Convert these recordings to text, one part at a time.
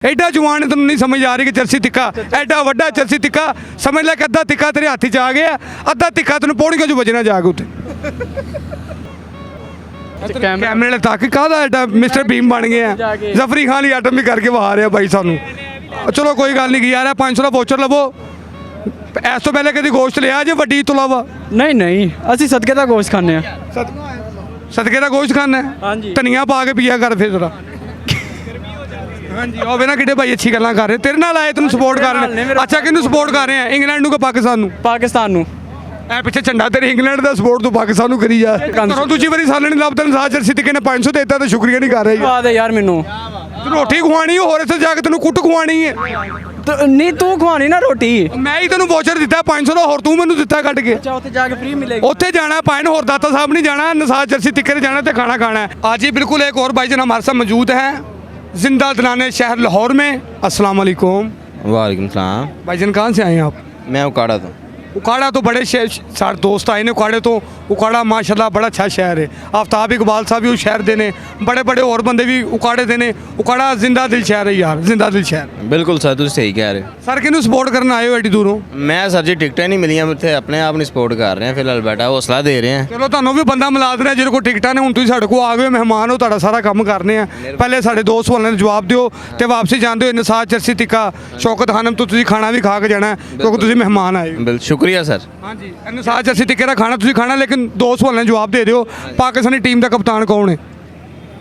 ਐਡਾ ਜਵਾਨ ਤੈਨੂੰ ਨਹੀਂ ਸਮਝ ਆ ਰਹੀ ਕਿ ਚਰਸੀ ਤਿੱਕਾ ਐਡਾ ਵੱਡਾ ਚਰਸੀ ਤਿੱਕਾ ਸਮਝ ਲੈ ਕਿ ਅੱਧਾ ਤਿੱਕਾ ਤੇਰੇ ਹੱਥ 'ਚ ਆ ਗਿਆ, ਅੱਧਾ ਤਿੱਕਾ ਤੈਨੂੰ ਪੌੜੀਆਂ 'ਚ ਵੱਜਣਾ ਜਾ ਕੇ ਉੱਤੇ। ਕੈਮਰੇ ਵਾਲੇ ਤੱਕ ਕਾਹਦਾ ਐਡਾ ਮਿਸਟਰ ਭੀਮ ਬਣ ਗਏ ਆ, ਜ਼ਫਰੀ ਖਾਨ ਲਈ ਆਟਮ ਵੀ ਕਰਕੇ ਵਹਾ ਰਿਹਾ ਬਾਈ ਸਾਨੂੰ। ਚਲੋ ਕੋਈ ਗੱਲ ਨਹੀਂ ਯਾਰ, 500 ਦਾ ਵੋਚਰ ਲਵੋ। ਇਸ ਤੋਂ ਪਹਿਲੇ ਕਦੀ ਗੋਸ਼ਤ ਲਿਆ ਜੇ ਵੱਡੀ ਤੋਂ ਇਲਾਵਾ? ਨਹੀਂ ਨਹੀਂ, ਅਸੀਂ ਸਦਕੇ ਦਾ ਗੋਸ਼ਤ ਖਾਂਦੇ ਆ। ਸਦਕੇ ਦਾ ਗੋਸ਼ਤ ਖਾਣਾ ਹੈ? ਹਾਂਜੀ। ਧਨੀਆ ਪਾ ਕੇ ਪੀਆ ਕਰ ਫਿਰ ਜ਼ਰਾ। ਹਾਂਜੀ ਉਹ ਨਾ ਕਿਹੜੇ ਭਾਈ ਅੱਛੀ ਗੱਲਾਂ ਕਰ ਰਹੇ, ਤੇਰੇ ਨਾਲ ਆਏ ਤੈਨੂੰ ਸਪੋਰਟ ਕਰ ਰਹੇ। ਅੱਛਾ ਕਿਹਨੂੰ ਸਪੋਰਟ ਕਰ ਰਹੇ ਆ, ਇੰਗਲੈਂਡ ਨੂੰ ਕਿ ਪਾਕਿਸਤਾਨ ਨੂੰ? ਪਾਕਿਸਤਾਨ ਨੂੰ। ਐ ਪਿੱਛੇ ਝੰਡਾ ਤੇਰੇ ਇੰਗਲੈਂਡ ਦਾ ਸਪੋਰਟ ਤੂੰ ਪਾਕਿਸਤਾਨ ਨੂੰ ਕਰੀ ਜਾ। ਘਰੋਂ ਦੂਜੀ ਵਾਰੀ ਸਾਲਣ ਨਹੀਂ ਲੱਭਦਾ, ਸਾਹ ਚਰਸੀ ਤਿੱਕੇ ਨੇ 500 ਦੇਤਾ ਤੇ ਸ਼ੁਕਰੀਆ ਨਹੀਂ ਕਰ ਰਿਹਾ ਬਾਤ ਹੈ ਯਾਰ, ਮੈਨੂੰ ਤੂੰ ਰੋਟੀ ਖਵਾਣੀ ਹੋਰ ਇੱਥੇ ਜਾ ਕੇ ਤੈਨੂੰ ਕੁੱਟ ਖਵਾਣੀ ਹੈ। ਨਹੀਂ ਤੂੰ ਖਵਾਣੀ ਨਾ ਰੋਟੀ। ਮੈਂ ਹੀ ਤੈਨੂੰ ਵੋਚਰ ਦਿੱਤਾ 500 ਦਾ, ਹੋਰ ਤੂੰ ਮੈਨੂੰ ਦਿੱਤਾ ਕੱਢ ਕੇ। ਅੱਛਾ ਉੱਥੇ ਜਾ ਕੇ ਫ੍ਰੀ ਮਿਲੇਗੀ। ਉੱਥੇ ਜਾਣਾ ਪਾਇਨ, ਹੋਰ ਦਾਤਾ ਸਾਹਿਬ ਨਹੀਂ ਜਾਣਾ, ਨਸਾਰ चर्सी तिक्के ने जाना तो खाना खाना है। आज ही बिल्कुल एक और भाईजान हमारे साथ मौजूद हैं जिंदा दिलाने शहर लाहौर में। अस्सलाम वालेकुम। वालेकुम सलाम। भाईजान कहाँ से आए हैं आप? मैं उकाड़ा था। उकाड़ा तो बड़े सारे दोस्त आए ने उकाड़े तो। उकाड़ा माशाल्लाह बड़ा अच्छा शहर है। आफ्ताब इकबाल साहब भी उस शहर दे ने, बड़े बड़े और बंदे भी उकाड़े दे ने। उकाड़ा जिंदा दिल शहर है यार, जिंदा दिल शहर। बिल्कुल सर, तुम सही कह रहे हो। सर किनू सपोर्ट करना आए हो एडी दूरों? मैं सर जी टिकटें नहीं मिलियां, इतने अपने आप नहीं सपोर्ट कर रहे हैं फिलहाल, बैठा हौसला दे रहे हैं। चलो ਤੁਹਾਨੂੰ ਵੀ ਬੰਦਾ ਮਿਲਾ ਦੇਣਾ ਜਿਹਦੇ ਕੋਲ ਟਿਕਟਾਂ ਨੇ। ਹੁਣ ਤੁਸੀਂ ਸਾਡੇ ਕੋਲ ਆ ਗਏ ਮਹਿਮਾਨ ਹੋ, ਤੁਹਾਡਾ ਸਾਰਾ ਕੰਮ ਕਰਨੇ ਆ। ਪਹਿਲੇ ਸਾਡੇ ਦੋਸਤ ਵਾਲਿਆਂ ਨੂੰ ਜਵਾਬ ਦਿਓ ਤੇ ਵਾਪਸੀ ਜਾਂਦੇ ਹੋ ਨਸਾਰ ਚਰਸੀ ਤਿੱਕਾ ਸ਼ੌਕਤ ਖਾਨਮ ਤੋਂ ਤੁਸੀਂ ਖਾਣਾ ਵੀ ਖਾ ਕੇ ਜਾਣਾ ਕਿਉਂਕਿ ਤੁਸੀਂ ਮਹਿਮਾਨ ਆਏ ਹੋ। बिल्कुल शुक्रिया सर। ਹਾਂਜੀ ਨਸਾਰ ਚਰਸੀ ਤਿੱਕੇ ਦਾ ਖਾਣਾ ਤੁਸੀਂ ਖਾਣਾ, ਲੇਕਿਨ ਦੋਸਤ ਵਾਲਿਆਂ ਨੂੰ ਜਵਾਬ ਦੇ ਦਿਓ ਪਾਕਿਸਤਾਨੀ ਟੀਮ ਦਾ ਕਪਤਾਨ ਕੌਣ ਹੈ?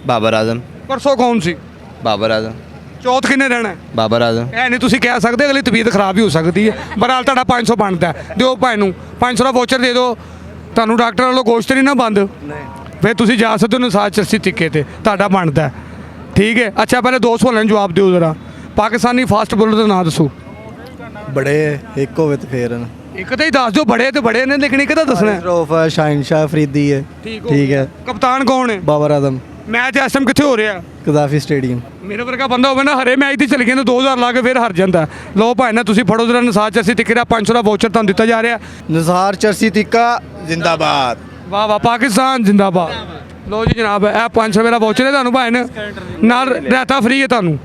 बाबर आजम। ਪਰਸੋਂ ਕੌਣ ਸੀ? बाबर आजम। ਚੌਥ ਕਿੰਨੇ ਰਹਿਣਾ? बाबर आजम। ਇਹ ਨਹੀਂ ਤੁਸੀਂ ਕਹਿ ਸਕਦੇ, ਅਗਲੀ ਤਬੀਅਤ ਖਰਾਬ ਵੀ ਹੋ ਸਕਦੀ ਹੈ। ਬਹਰਾਲ ਤੁਹਾਡਾ 500 ਬਣਦਾ, ਦਿਓ ਭਾਈ ਨੂੰ 500 ਦਾ ਵੋਚਰ ਦੇ ਦਿਓ। ਤੁਹਾਨੂੰ ਡਾਕਟਰ ਵੱਲੋਂ ਗੋਸ਼ਤ ਨਹੀਂ ਨਾ ਬੰਦ, ਫਿਰ ਤੁਸੀਂ ਜਾ ਸਕਦੇ ਹੋ ਨਸਾਰ ਚਰਸੀ ਤਿੱਕੇ ਤੇ, ਤੁਹਾਡਾ ਬਣਦਾ ਠੀਕ ਹੈ। ਅੱਛਾ ਪਹਿਲੇ ਦੋਸਤ ਵਾਲਿਆਂ ਨੂੰ ਜਵਾਬ ਦਿਓ ਜ਼ਰਾ, ਪਾਕਿਸਤਾਨੀ ਫਾਸਟ ਬੋਲਰ ਦਾ ਨਾਂ ਦੱਸੋ। बड़े एक होवे तो फिर ਇੱਕ ਤਾਂ ਹੀ ਦੱਸ ਦਿਓ, ਬੜੇ ਤੇ ਬੜੇ ਨੇ, ਲੇਕਿਨ ਇੱਕ ਤਾਂ ਦੱਸਣਾ ਹੈ। रऊफ है, शाहिनशाह अफरीदी है। ठीक है। ਕਪਤਾਨ ਕੌਣ ਹੈ? बाबर आजम। ਮੈਚ ਇਸ ਟਾਈਮ ਕਿੱਥੇ ਹੋ ਰਿਹਾ? कदाफी स्टेडियम। ਮੇਰੇ ਵਰਗਾ ਬੰਦਾ ਹੋਵੇ ਨਾ, ਹਰੇ ਮੈਚ ਤੇ ਚਲ ਗਿਆ ਤਾਂ 2000 ਲਾ ਕੇ ਫਿਰ ਹਾਰ ਜਾਂਦਾ। ਲੋ ਭਾਈ ਨਾ ਤੁਸੀਂ ਫੜੋ ਜ਼ਰਾ ਨਸਾਰ ਚਰਸੀ ਤਿੱਕੇ ਦਾ 500 ਦਾ ਵੋਚਰ ਤੁਹਾਨੂੰ ਦਿੱਤਾ ਜਾ ਰਿਹਾ। निसार चरसी तिक्का जिंदाबाद। ਵਾਹ ਵਾਹ ਪਾਕਿਸਤਾਨ ਜਿੰਦਾਬਾਦ। ਲੋ ਜੀ ਜਨਾਬ ਇਹ 500 ਦਾ ਵੋਚਰ ਹੈ ਤੁਹਾਨੂੰ ਭਾਈ ਨਾਲ ਰਾਇਤਾ ਫ੍ਰੀ ਹੈ ਤੁਹਾਨੂੰ।